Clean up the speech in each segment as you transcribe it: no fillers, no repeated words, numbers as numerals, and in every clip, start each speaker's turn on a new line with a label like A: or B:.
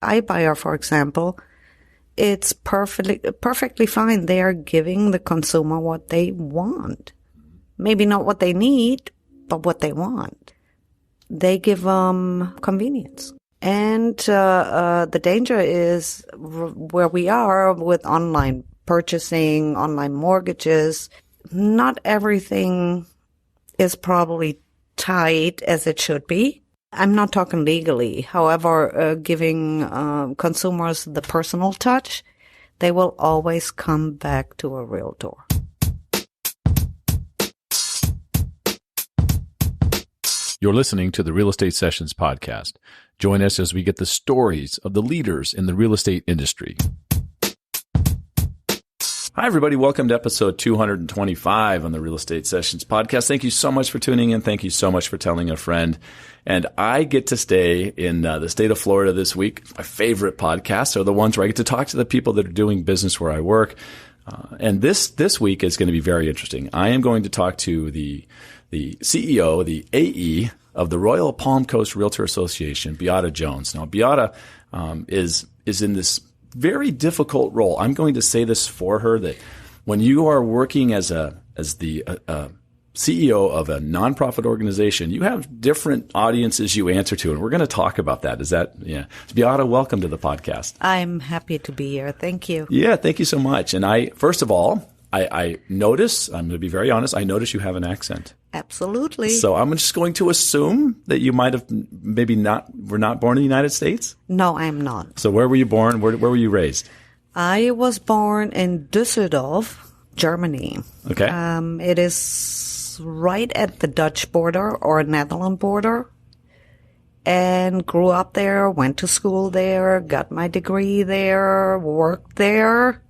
A: iBuyer, for example, it's perfectly fine. They are giving the consumer what they want. Maybe not what they need, but what they want. They give them convenience. And the danger is where we are with online purchasing, online mortgages. Not everything is probably tight as it should be. I'm not talking legally. However, giving consumers the personal touch, they will always come back to a realtor.
B: You're listening to the Real Estate Sessions podcast. Join us as we get the stories of the leaders in the real estate industry. Hi, everybody. Welcome to episode 225 on the Real Estate Sessions podcast. Thank you so much for tuning in. Thank you so much for telling a friend. And I get to stay in the state of Florida this week. My favorite podcasts are the ones where I get to talk to the people that are doing business where I work. And this week is going to be very interesting. I am going to talk to the CEO, the AE of the Royal Palm Coast Realtor Association, Beate Jones. Now, Beate is in this very difficult role. I'm going to say this for her, that when you are working as the CEO of a nonprofit organization, you have different audiences you answer to, and we're going to talk about that. Beate, welcome to the podcast.
A: I'm happy to be here. Thank you.
B: Yeah, thank you so much. And first of all, I notice, I'm going to be very honest, I notice you have an accent.
A: Absolutely.
B: So I'm just going to assume that you might have were not born in the United States?
A: No, I'm not.
B: So where were you born? Where were you raised?
A: I was born in Düsseldorf, Germany.
B: Okay.
A: It is right at the Dutch border or Netherlands border. And grew up there, went to school there, got my degree there, worked there.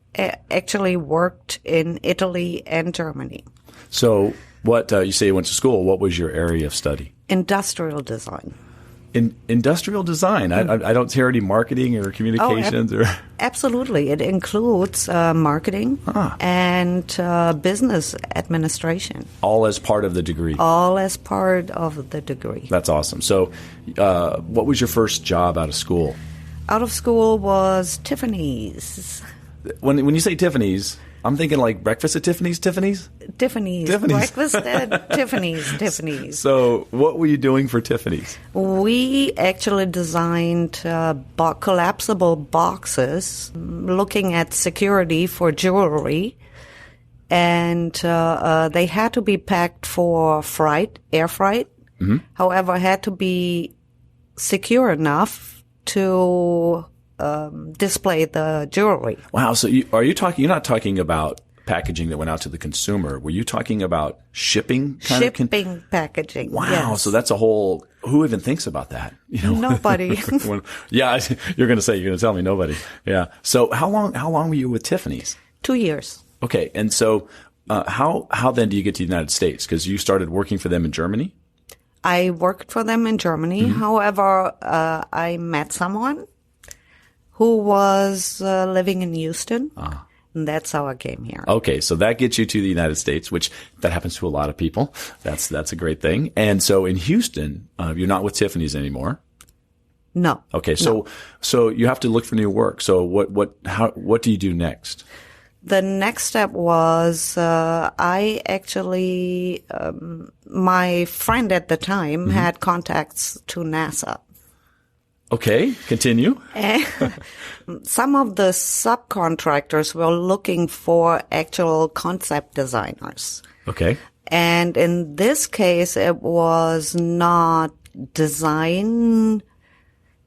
A: Actually worked in Italy and Germany.
B: So what, you say you went to school. What was your area of study?
A: Industrial design.
B: Industrial design? I don't hear any marketing or communications.
A: Absolutely. It includes marketing and business administration.
B: All as part of the degree? All as part of the degree. That's awesome. So what was your first job out of school?
A: Out of school was Tiffany's.
B: When you say Tiffany's, I'm thinking like breakfast at Tiffany's?
A: Tiffany's. Breakfast at Tiffany's.
B: So what were you doing for Tiffany's?
A: We actually designed collapsible boxes looking at security for jewelry. And they had to be packed for air freight. Mm-hmm. However, had to be secure enough to display the jewelry.
B: Wow. So you're not talking about packaging that went out to the consumer. Were you talking about shipping?
A: Shipping packaging.
B: Wow.
A: Yes.
B: So that's who even thinks about that?
A: Nobody.
B: Yeah. You're going to tell me nobody. Yeah. So how long were you with Tiffany's?
A: 2 years.
B: Okay. And so, how then do you get to the United States? Because you started working for them in Germany?
A: I worked for them in Germany. Mm-hmm. However, I met someone who was living in Houston. And that's how I came here.
B: Okay, so that gets you to the United States, which that happens to a lot of people. That's a great thing. And so in Houston, you're not with Tiffany's anymore.
A: No.
B: Okay, so you have to look for new work. So what do you do next?
A: The next step was I actually my friend at the time mm-hmm. had contacts to NASA.
B: Okay, continue.
A: Some of the subcontractors were looking for actual concept designers.
B: Okay.
A: And in this case, it was not design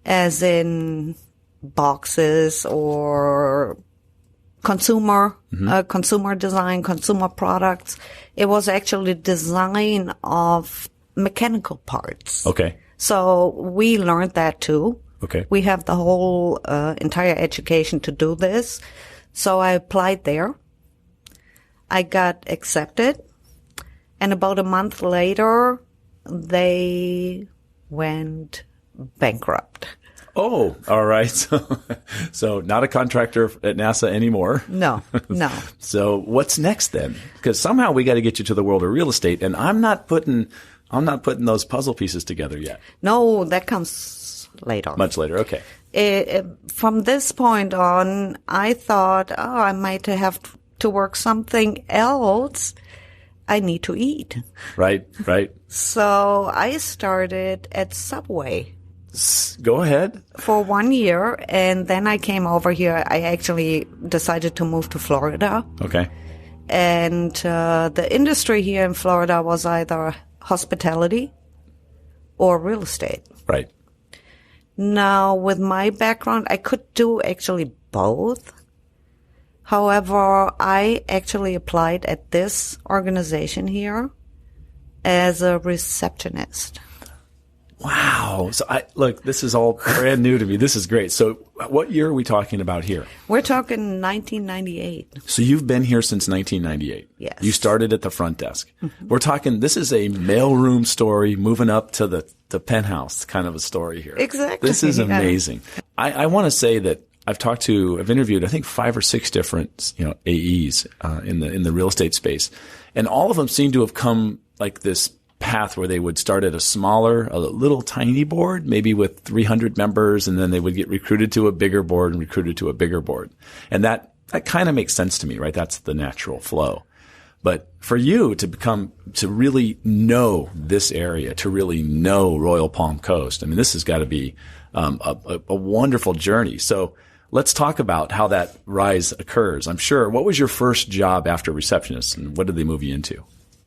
A: as in boxes or consumer design, consumer products. It was actually design of mechanical parts.
B: Okay.
A: So we learned that too.
B: Okay.
A: We have the whole entire education to do this. So I applied there. I got accepted. And about a month later, they went bankrupt.
B: Oh, all right. So not a contractor at NASA anymore.
A: No.
B: So what's next then? Because somehow we got to get you to the world of real estate, and I'm not putting those puzzle pieces together yet.
A: No, that comes later.
B: Much later. Okay.
A: From this point on, I thought, I might have to work something else. I need to eat.
B: Right.
A: So I started at Subway.
B: Go ahead.
A: For 1 year, and then I came over here. I actually decided to move to Florida.
B: Okay.
A: And the industry here in Florida was either hospitality or real estate.
B: Right.
A: Now, with my background, I could do actually both. However, I actually applied at this organization here as a receptionist.
B: Wow. So look, this is all brand new to me. This is great. So what year are we talking about here?
A: We're talking 1998.
B: So you've been here since 1998.
A: Yes.
B: You started at the front desk. Mm-hmm. We're talking, this is a mailroom story moving up to the penthouse kind of a story here.
A: Exactly.
B: This is amazing. I want to say that I've interviewed, I think 5 or 6 different, AEs, in the real estate space. And all of them seem to have come like this path where they would start at a little tiny board, maybe with 300 members, and then they would get recruited to a bigger board and recruited to a bigger board. And that kind of makes sense to me, right? That's the natural flow. But for you to really know this area, to really know Royal Palm Coast, I mean, this has got to be a wonderful journey. So let's talk about how that rise occurs. I'm sure. What was your first job after receptionist, and what did they move you into?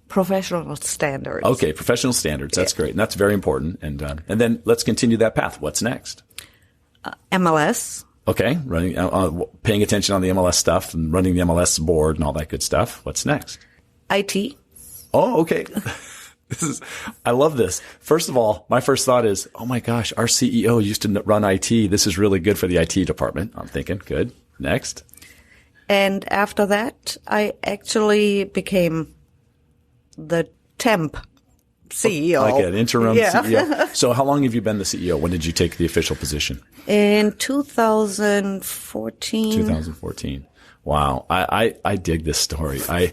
A: Professional standards.
B: Okay, professional standards. That's great. And that's very important. And then let's continue that path. What's next?
A: MLS.
B: Okay, paying attention on the MLS stuff and running the MLS board and all that good stuff. What's next?
A: IT.
B: Oh, okay. I love this. First of all, my first thought is, oh my gosh, our CEO used to run IT. This is really good for the IT department. I'm thinking, good. Next.
A: And after that, I actually became the temp CEO.
B: Like an interim CEO. So how long have you been the CEO? When did you take the official position?
A: In 2014.
B: 2014. Wow. I dig this story. One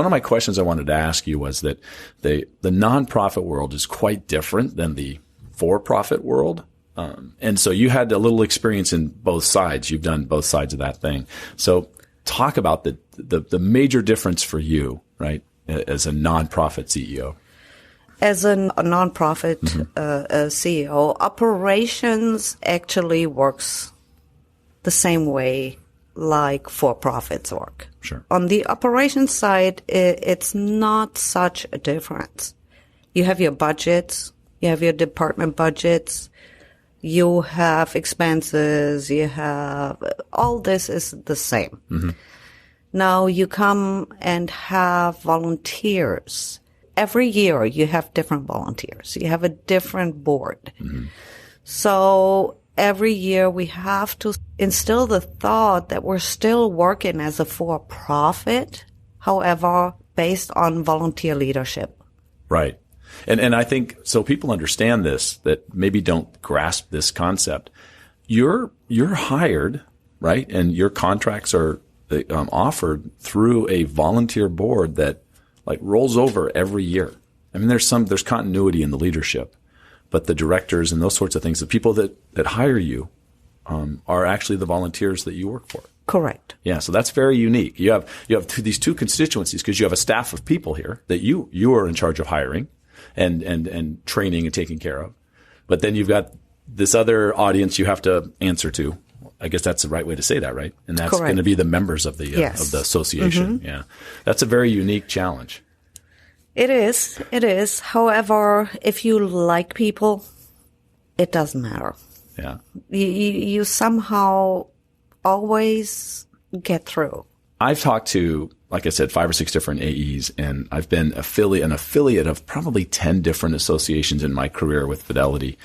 B: of my questions I wanted to ask you was that the nonprofit world is quite different than the for-profit world. And so you had a little experience in both sides. You've done both sides of that thing. So talk about the major difference for you, right, as a nonprofit CEO.
A: As a nonprofit CEO, operations actually works the same way like for-profits work.
B: Sure.
A: On the operations side, it's not such a difference. You have your budgets, you have your department budgets, you have expenses, you have all this is the same. Mm-hmm. Now you come and have volunteers. Every year you have different volunteers. You have a different board. Mm-hmm. So every year we have to instill the thought that we're still working as a for-profit, however, based on volunteer leadership.
B: Right. And I think so people understand this, that maybe don't grasp this concept. You're hired, right? And your contracts are offered through a volunteer board that like rolls over every year. I mean, there's continuity in the leadership, but the directors and those sorts of things, the people that hire you, are actually the volunteers that you work for.
A: Correct.
B: Yeah. So that's very unique. You have these two constituencies because you have a staff of people here that you are in charge of hiring and training and taking care of. But then you've got this other audience you have to answer to. I guess that's the right way to say that, right? And that's going to be the members of the association. Mm-hmm. Yeah. That's a very unique challenge.
A: It is. However, if you like people, it doesn't matter.
B: Yeah.
A: You somehow always get through.
B: I've talked to, like I said, 5 or 6 different AEs, and I've been an affiliate of probably 10 different associations in my career with Fidelity.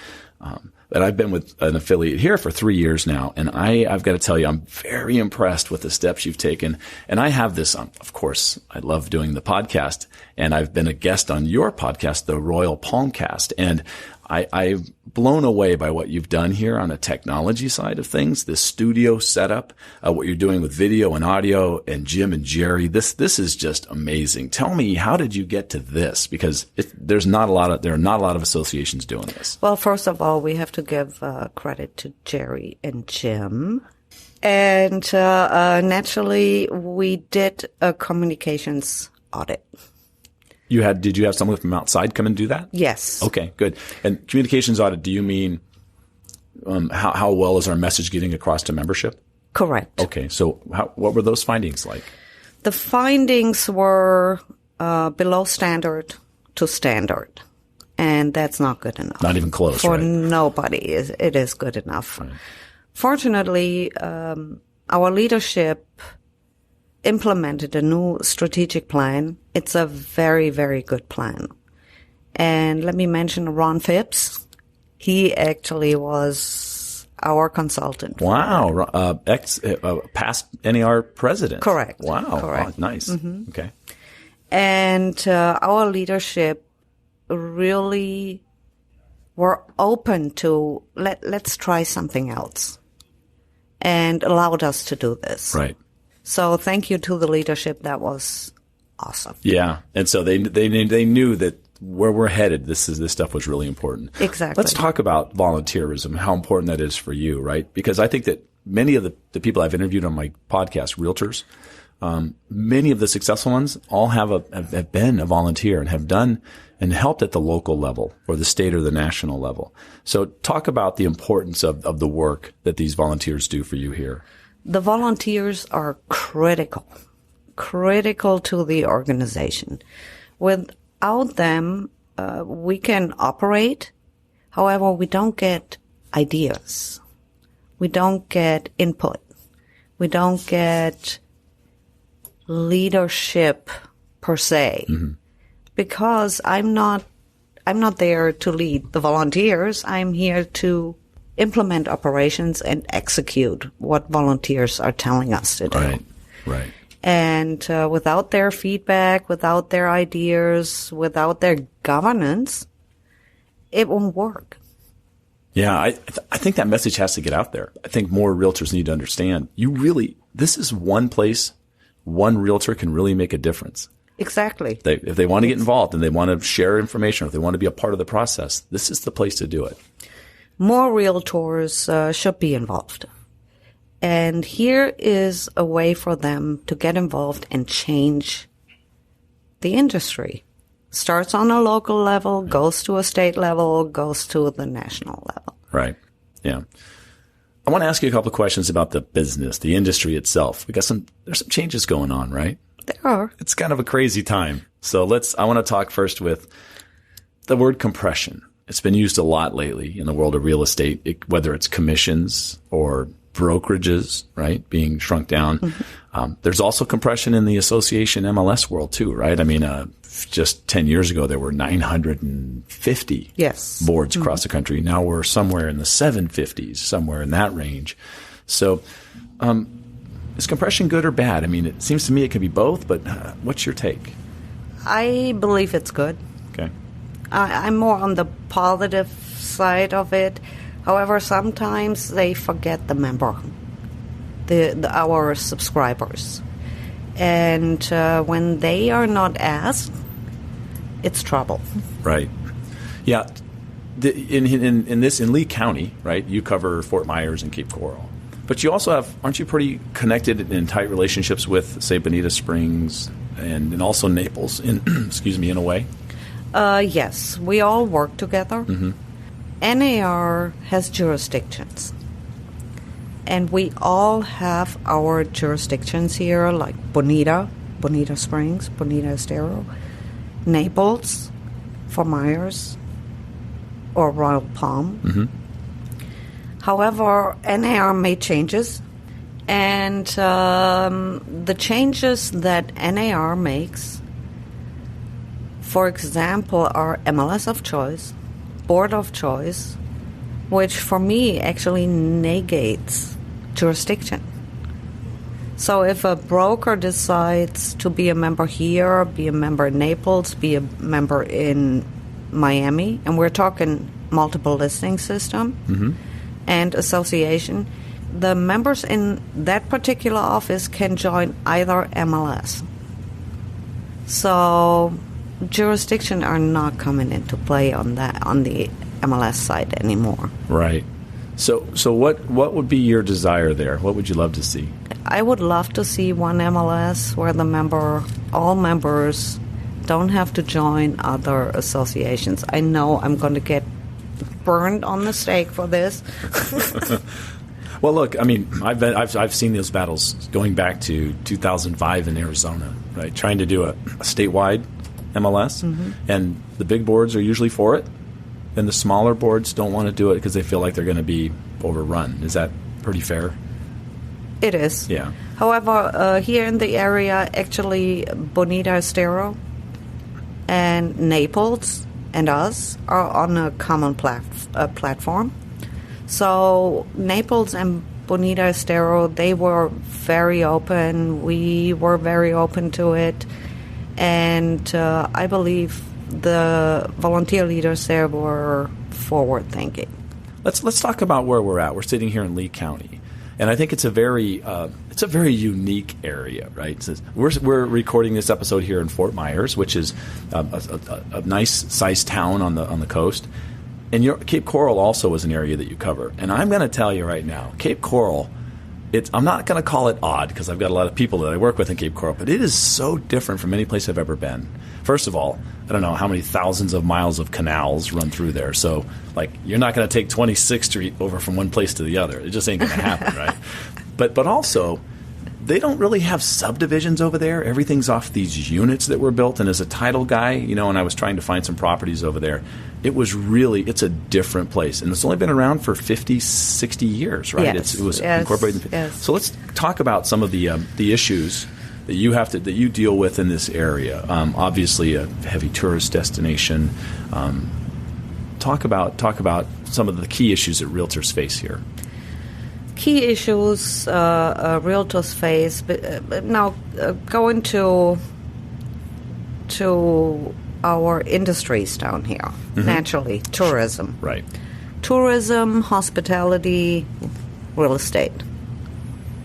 B: But I've been with an affiliate here for 3 years now, and I've got to tell you, I'm very impressed with the steps you've taken. And I have this, of course, I love doing the podcast, and I've been a guest on your podcast, the Royal Palmcast. And I'm blown away by what you've done here on a technology side of things, this studio setup, what you're doing with video and audio, and Jim and Jerry. This is just amazing. Tell me, how did you get to this? Because there are not a lot of associations doing this.
A: Well, first of all, we have to give credit to Jerry and Jim. And naturally, we did a communications audit.
B: Did you have someone from outside come and do that?
A: Yes.
B: Okay, good. And communications audit, do you mean how well is our message getting across to membership?
A: Correct.
B: Okay, so what were those findings like?
A: The findings were below standard to standard, and that's not good enough.
B: Not even close,
A: For
B: right?
A: nobody, it is good enough.
B: Right.
A: Fortunately, our leadership implemented a new strategic plan. It's a very, very good plan. And let me mention Ron Phipps. He actually was our consultant.
B: Wow. Past NAR president.
A: Correct.
B: Wow.
A: Correct.
B: Oh, nice. Mm-hmm. Okay.
A: And our leadership really were open to let's try something else, and allowed us to do this.
B: Right.
A: So thank you to the leadership. That was awesome.
B: Yeah. And so they knew that where we're headed, this stuff was really important.
A: Exactly.
B: Let's talk about volunteerism, how important that is for you, right? Because I think that many of the people I've interviewed on my podcast, realtors, many of the successful ones all have been a volunteer and have done and helped at the local level or the state or the national level. So talk about the importance of the work that these volunteers do for you here.
A: The volunteers are critical to the organization. Without them, we can operate. However, we don't get ideas. We don't get input. We don't get leadership per se. Mm-hmm. Because I'm not there to lead the volunteers. I'm here to implement operations and execute what volunteers are telling us to do.
B: Right.
A: And without their feedback, without their ideas, without their governance, it won't work.
B: Yeah, I think that message has to get out there. I think more realtors need to understand. This is one place one realtor can really make a difference.
A: Exactly.
B: If they want to get involved and they want to share information or if they want to be a part of the process, this is the place to do it.
A: More realtors should be involved. And here is a way for them to get involved and change the industry. Starts on a local level, goes to a state level, goes to the national level.
B: Right. Yeah. I want to ask you a couple of questions about the business, the industry itself. There's some changes going on, right?
A: There are.
B: It's kind of a crazy time. So I want to talk first with the word compression. It's been used a lot lately in the world of real estate, whether it's commissions or brokerages, right, being shrunk down. Mm-hmm. There's also compression in the association MLS world too, right? I mean, just 10 years ago, there were 950 boards across the country. Now we're somewhere in the 750s, somewhere in that range. So is compression good or bad? I mean, it seems to me it can be both, but what's your take?
A: I believe it's good.
B: Okay.
A: I'm more on the positive side of it. However, sometimes they forget the member, our subscribers. And when they are not asked, it's trouble. Right.
B: Yeah. In Lee County, right, you cover Fort Myers and Cape Coral. But you also aren't you pretty connected in tight relationships with, say, Bonita Springs and also Naples, in a way?
A: Yes. We all work together. Mm-hmm. NAR has jurisdictions. And we all have our jurisdictions here, like Bonita Springs, Bonita Estero, Naples, Fort Myers, or Royal Palm. Mm-hmm. However, NAR made changes, and the changes that NAR makes, for example, are MLS of choice, board of choice, which for me actually negates jurisdiction. So if a broker decides to be a member here, be a member in Naples, be a member in Miami, and we're talking multiple listing system and association, the members in that particular office can join either MLS. So jurisdiction are not coming into play on the MLS side anymore.
B: Right. So what would be your desire there? What would you love to see?
A: I would love to see one MLS where all members don't have to join other associations. I know I'm going to get burned on the stake for this.
B: Well, look, I mean, I've seen those battles going back to 2005 in Arizona, right? Trying to do a statewide MLS, and the big boards are usually for it, and the smaller boards don't want to do it because they feel like they're going to be overrun. Is that pretty fair?
A: It is.
B: Yeah.
A: However, here in the area, actually, Bonita Estero and Naples and us are on a common platform. So Naples and Bonita Estero, they were very open. We were very open to it. And I believe the volunteer leaders there were forward-thinking.
B: Let's talk about where we're at. We're sitting here in Lee County. And I think it's a very unique area, right? We're recording this episode here in Fort Myers, which is a nice-sized town on the coast. And Cape Coral also is an area that you cover. And I'm going to tell you right now, Cape Coral, I'm not going to call it odd because I've got a lot of people that I work with in Cape Coral, but it is so different from any place I've ever been. First of all, I don't know how many thousands of miles of canals run through there. So, you're not going to take 26th Street over from one place to the other. It just ain't going to happen, right? But also, they don't really have subdivisions over there. Everything's off these units that were built. And as a title guy, and I was trying to find some properties over there, it's a different place. And it's only been around for 50, 60 years, right?
A: Yes,
B: it was incorporated.
A: Yes.
B: So let's talk about some of the issues that you deal with in this area. Obviously, a heavy tourist destination. Talk about some of the key issues that realtors face here.
A: Key issues realtors face. But now, going to our industries down here, naturally, tourism.
B: Right.
A: Tourism, hospitality, real estate.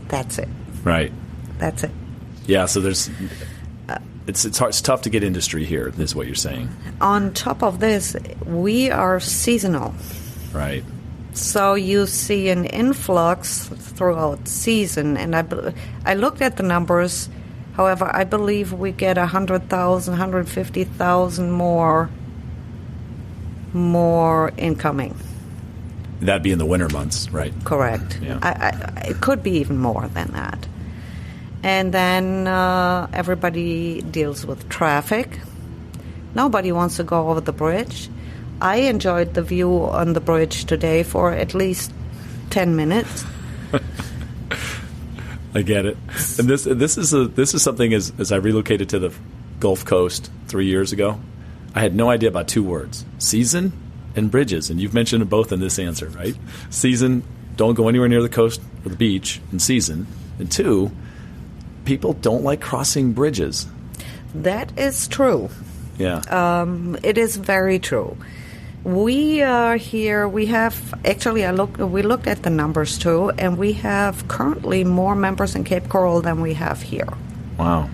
A: That's it.
B: Right.
A: That's it.
B: Yeah, so there's it's tough to get industry here, is what you're saying. On
A: top of this, we are seasonal.
B: Right.
A: So you see an influx throughout season, and I looked at the numbers. However, I believe we get 100,000, 150,000 more incoming.
B: That'd be in the winter months, right?
A: Correct.
B: Yeah.
A: It could be even more than that. And then everybody deals with traffic. Nobody wants to go over the bridge. I enjoyed the view on the bridge today for at least 10 minutes.
B: I get it. And this is something as I relocated to the Gulf Coast 3 years ago, I had no idea about two words: season and bridges. And you've mentioned them both in this answer, right? Season, don't go anywhere near the coast or the beach in season. And two, people don't like crossing bridges.
A: That is true.
B: Yeah.
A: It is very true. We are here. We have actually. We looked at the numbers too, and we have currently more members in Cape Coral than we have here.
B: Wow.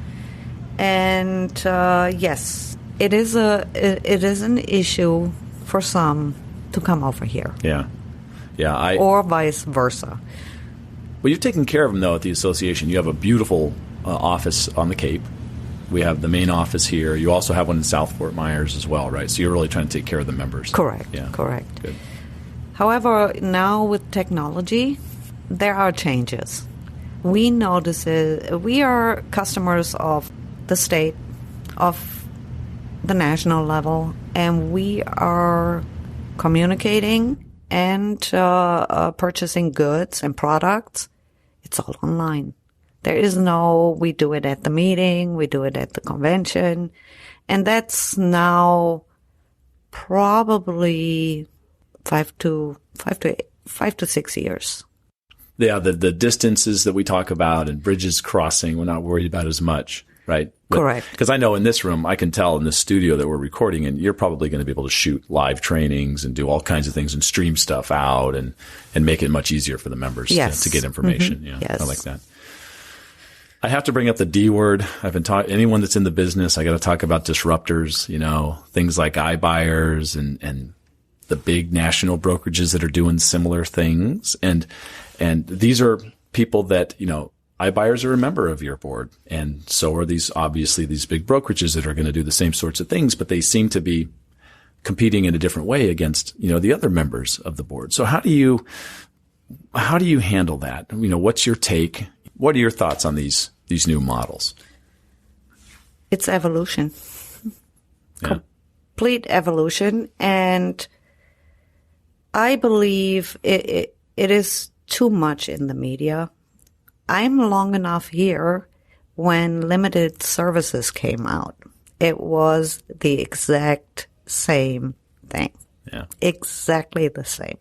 A: And yes, it is an issue for some to come over here.
B: Yeah. Yeah.
A: Or vice versa.
B: Well, you've taken care of them though at the association. You have a beautiful office on the Cape. We have the main office here. You also have one in South Fort Myers as well, right? So you're really trying to take care of the members.
A: Correct.
B: Yeah.
A: Correct.
B: Good.
A: However, now with technology, there are changes. We notice we are customers of the state, of the national level, and we are communicating and purchasing goods and products. It's all online. There is we do it at the meeting, we do it at the convention, and that's now probably 5 to 6 years.
B: Yeah, the distances that we talk about and bridges crossing, we're not worried about as much. right?
A: Correct.
B: Because I know in this room, I can tell in this studio that we're recording in, you're probably going to be able to shoot live trainings and do all kinds of things and stream stuff out and make it much easier for the members to get information.
A: Mm-hmm.
B: Yeah,
A: Yes.
B: I like that. I have to bring up the D word. I've been talking, anyone that's in the business, I got to talk about disruptors, things like iBuyers and the big national brokerages that are doing similar things. And these are people that, iBuyers are a member of your board. And so are these big brokerages that are going to do the same sorts of things, but they seem to be competing in a different way against, the other members of the board. So how do you handle that? What's your take? What are your thoughts on these new models?
A: It's evolution.
B: Yeah.
A: Complete evolution. And I believe it is too much in the media. I'm long enough here when limited services came out. It was the exact same thing.
B: Yeah.
A: Exactly the same.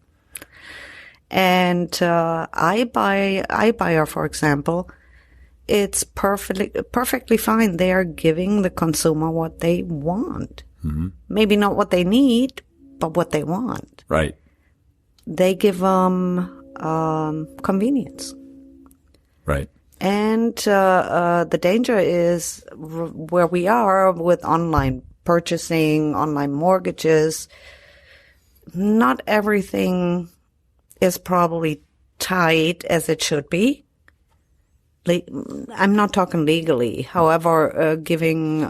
A: And iBuyer, for example, it's perfectly fine. They are giving the consumer what they want. Mm-hmm. Maybe not what they need, but what they want.
B: Right.
A: They give them convenience.
B: Right.
A: And the danger is where we are with online purchasing, online mortgages. Not everything is probably tight as it should be. I'm not talking legally. However, giving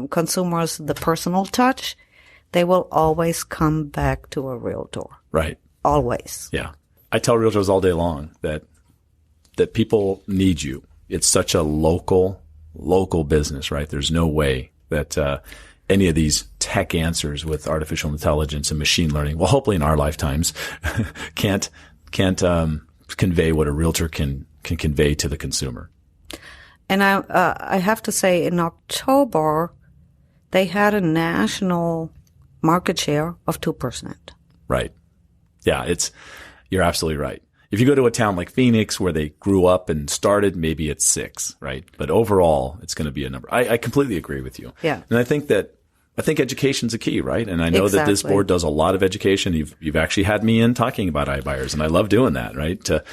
A: consumers the personal touch, they will always come back to a realtor.
B: Right.
A: Always.
B: Yeah. I tell realtors all day long that people need you. It's such a local business, right? There's no way that any of these tech answers with artificial intelligence and machine learning, well, hopefully in our lifetimes, can't convey what a realtor can convey to the consumer. And
A: I have to say, in October, they had a national market share of 2%.
B: Right. Yeah, you're absolutely right. If you go to a town like Phoenix where they grew up and started, maybe it's 6, right? But overall, it's going to be a number. I completely agree with you.
A: Yeah.
B: And I think education's a key, right? And I know that this board does a lot of education. You've actually had me in talking about iBuyers, and I love doing that, right? To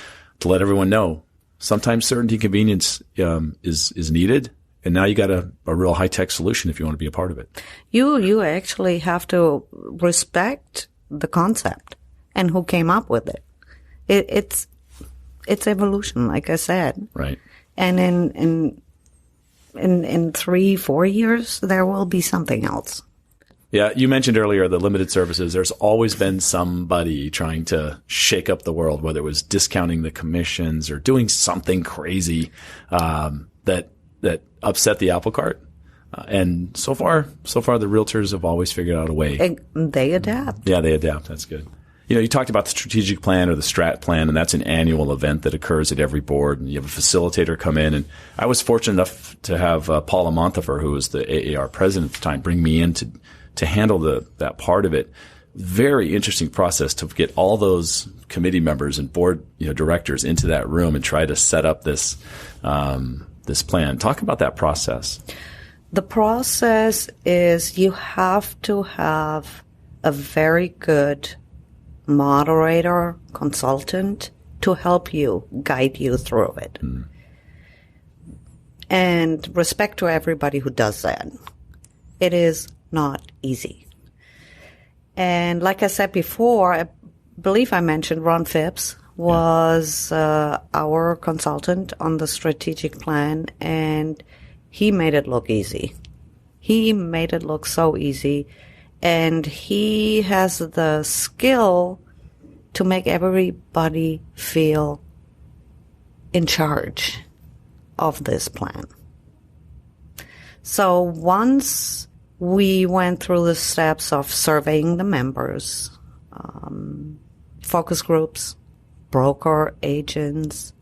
B: let everyone know sometimes certainty and convenience is needed. And now you got a real high-tech solution if you want to be a part of it.
A: You actually have to respect the concept and who came up with it. It's evolution, like I said.
B: Right.
A: And in 3-4 years, there will be something else.
B: Yeah, you mentioned earlier the limited services. There's always been somebody trying to shake up the world, whether it was discounting the commissions or doing something crazy that upset the apple cart. And so far, the realtors have always figured out a way.
A: And they adapt.
B: Yeah, they adapt. That's good. You talked about the strategic plan or the strat plan, and that's an annual event that occurs at every board. And you have a facilitator come in. And I was fortunate enough to have Paula Montefiore, who was the AAR president at the time, bring me in to handle that part of it. Very interesting process to get all those committee members and board directors into that room and try to set up this plan. Talk about that process.
A: The process is you have to have a very good moderator, consultant to help you, guide you through it. Mm. And respect to everybody who does that. It is not easy. And like I said before, I believe I mentioned Ron Phipps was our consultant on the strategic plan, and he made it look easy. He made it look so easy. And he has the skill to make everybody feel in charge of this plan. So once we went through the steps of surveying the members, focus groups, broker agents,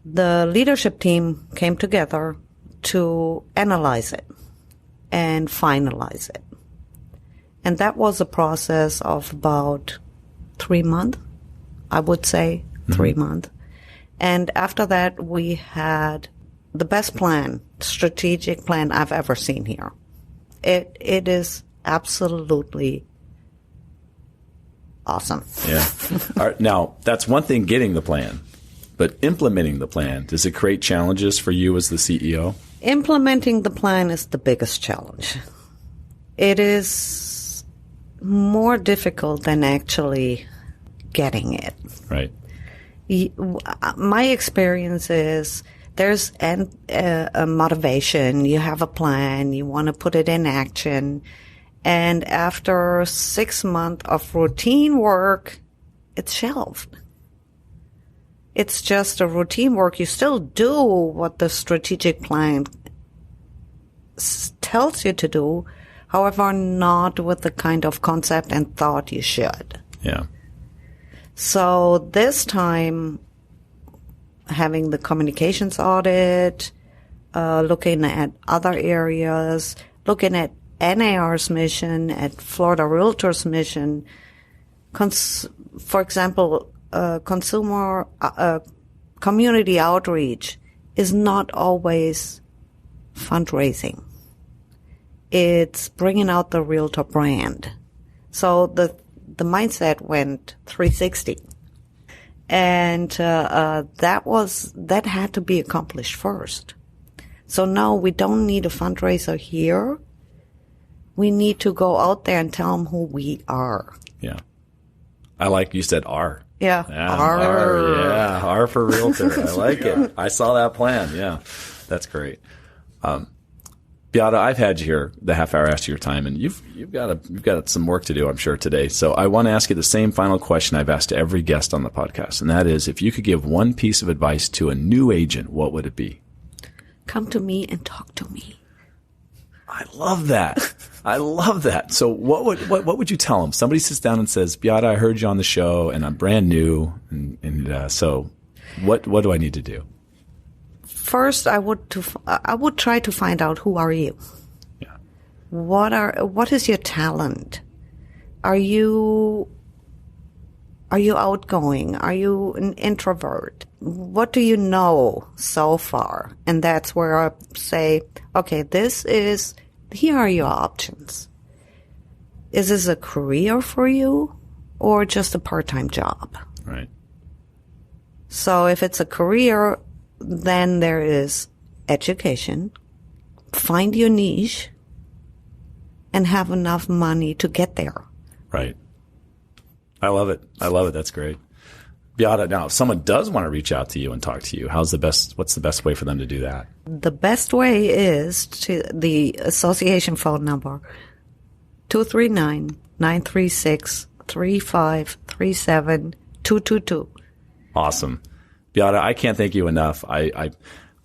A: the leadership team came together to analyze it and finalize it. And that was a process of about 3 months, I would say, 3 months. And after that, we had the best plan, strategic plan I've ever seen here. It is absolutely awesome.
B: Yeah. All right, now, that's one thing getting the plan, but implementing the plan, does it create challenges for you as the CEO?
A: Implementing the plan is the biggest challenge. It is more difficult than actually getting it.
B: Right.
A: My experience is there's a motivation. You have a plan. You want to put it in action. And after 6 months of routine work, it's shelved. It's just a routine work. You still do what the strategic plan tells you to do, however, not with the kind of concept and thought you should.
B: Yeah.
A: So this time, having the communications audit, looking at other areas, looking at NAR's mission, at Florida Realtor's mission, for example, consumer community outreach is not always fundraising. It's bringing out the Realtor brand. So the mindset went 360. And that had to be accomplished first. So now we don't need a fundraiser here. We need to go out there and tell them who we are.
B: Yeah. I like you said R.
A: Yeah.
B: R. Yeah. R for Realtor. I like it. I saw that plan. Yeah. That's great. Beate, I've had you here the half hour after your time, and you've got some work to do, I'm sure, today. So I want to ask you the same final question I've asked every guest on the podcast, and that is, if you could give one piece of advice to a new agent, what would it be?
A: Come to me and talk to me.
B: I love that. I love that. So what would you tell them? Somebody sits down and says, Beate, I heard you on the show, and I'm brand new, and so what do I need to do?
A: First, I would try to find out, who are you?
B: Yeah.
A: What is your talent? Are you outgoing? Are you an introvert? What do you know so far? And that's where I say, okay, here are your options. Is this a career for you or just a part-time job?
B: Right.
A: So if it's a career, then there is education, find your niche, and have enough money to get there.
B: Right. I love it. That's great. Beate, now, if someone does want to reach out to you and talk to you, what's the best way for them to do that?
A: The best way is to the association phone number, 239-936-3537-222.
B: Awesome. Beate, I can't thank you enough. I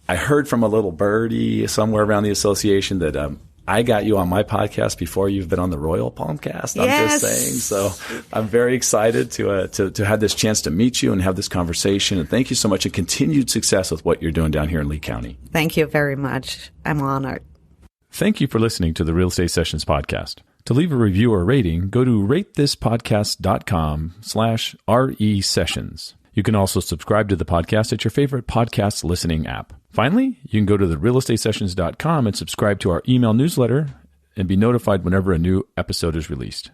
B: heard from a little birdie somewhere around the association that I got you on my podcast before you've been on the Royal Palmcast. I'm
A: Yes.
B: just saying. So I'm very excited to have this chance to meet you and have this conversation. And thank you so much, and continued success with what you're doing down here in Lee County.
A: Thank you very much. I'm honored.
B: Thank you for listening to the Real Estate Sessions podcast. To leave a review or rating, go to ratethispodcast.com/RE Sessions. You can also subscribe to the podcast at your favorite podcast listening app. Finally, you can go to therealestatesessions.com and subscribe to our email newsletter and be notified whenever a new episode is released.